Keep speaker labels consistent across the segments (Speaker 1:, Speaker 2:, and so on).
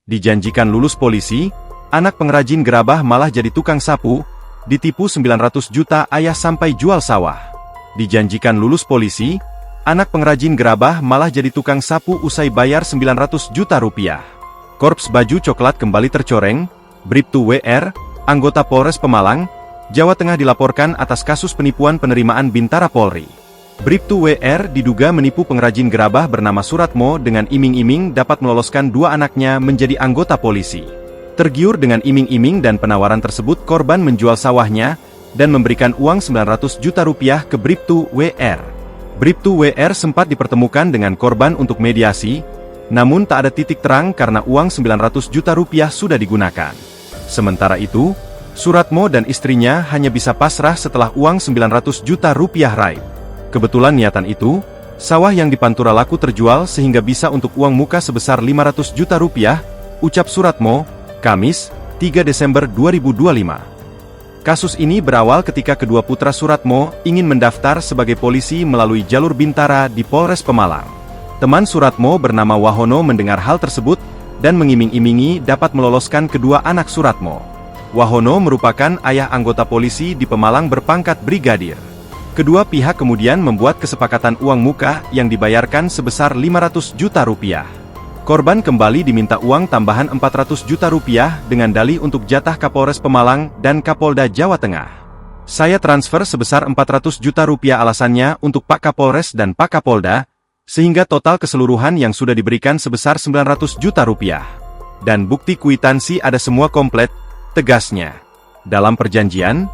Speaker 1: Dijanjikan lulus polisi, anak pengrajin gerabah malah jadi tukang sapu, ditipu 900 juta ayah sampai jual sawah. Dijanjikan lulus polisi, anak pengrajin gerabah malah jadi tukang sapu usai bayar 900 juta rupiah. Korps baju coklat kembali tercoreng, Bribtu WR, anggota Polres Pemalang, Jawa Tengah dilaporkan atas kasus penipuan penerimaan Bintara Polri. Bribtu WR diduga menipu pengrajin gerabah bernama Suratmo dengan iming-iming dapat meloloskan dua anaknya menjadi anggota polisi. Tergiur dengan iming-iming dan penawaran tersebut, korban menjual sawahnya dan memberikan uang 900 juta rupiah ke Bribtu WR. Bribtu WR sempat dipertemukan dengan korban untuk mediasi, namun tak ada titik terang karena uang 900 juta rupiah sudah digunakan. Sementara itu, Suratmo dan istrinya hanya bisa pasrah setelah uang 900 juta rupiah raib. Kebetulan niatan itu, sawah yang di Pantura laku terjual sehingga bisa untuk uang muka sebesar 500 juta rupiah, ucap Suratmo, Kamis, 3 Desember 2025. Kasus ini berawal ketika kedua putra Suratmo ingin mendaftar sebagai polisi melalui jalur Bintara di Polres Pemalang. Teman Suratmo bernama Wahono mendengar hal tersebut dan mengiming-imingi dapat meloloskan kedua anak Suratmo. Wahono merupakan ayah anggota polisi di Pemalang berpangkat brigadir. Kedua pihak kemudian membuat kesepakatan uang muka yang dibayarkan sebesar 500 juta rupiah. Korban kembali diminta uang tambahan 400 juta rupiah dengan dalih untuk jatah Kapolres Pemalang dan Kapolda Jawa Tengah. Saya transfer sebesar 400 juta rupiah alasannya untuk Pak Kapolres dan Pak Kapolda, sehingga total keseluruhan yang sudah diberikan sebesar 900 juta rupiah. Dan bukti kwitansi ada semua komplit, tegasnya. Dalam perjanjian,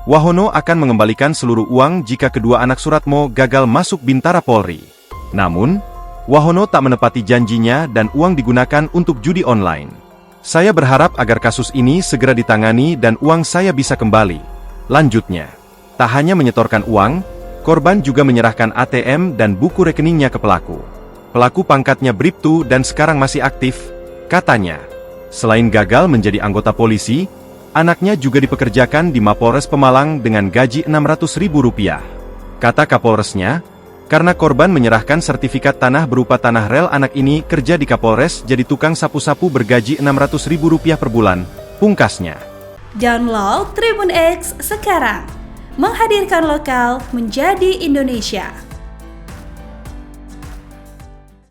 Speaker 1: Wahono akan mengembalikan seluruh uang jika kedua anak Suratmo gagal masuk Bintara Polri. Namun, Wahono tak menepati janjinya dan uang digunakan untuk judi online. Saya berharap agar kasus ini segera ditangani dan uang saya bisa kembali. Lanjutnya, tak hanya menyetorkan uang, korban juga menyerahkan ATM dan buku rekeningnya ke pelaku. Pelaku pangkatnya Bribtu dan sekarang masih aktif, katanya. Selain gagal menjadi anggota polisi, anaknya juga dipekerjakan di Mapolres Pemalang dengan gaji Rp600.000. Kata Kapolresnya, karena korban menyerahkan sertifikat tanah berupa tanah rel, anak ini kerja di Kapolres jadi tukang sapu-sapu bergaji Rp600.000 per bulan, pungkasnya.
Speaker 2: Download Tribun X sekarang, menghadirkan lokal menjadi Indonesia.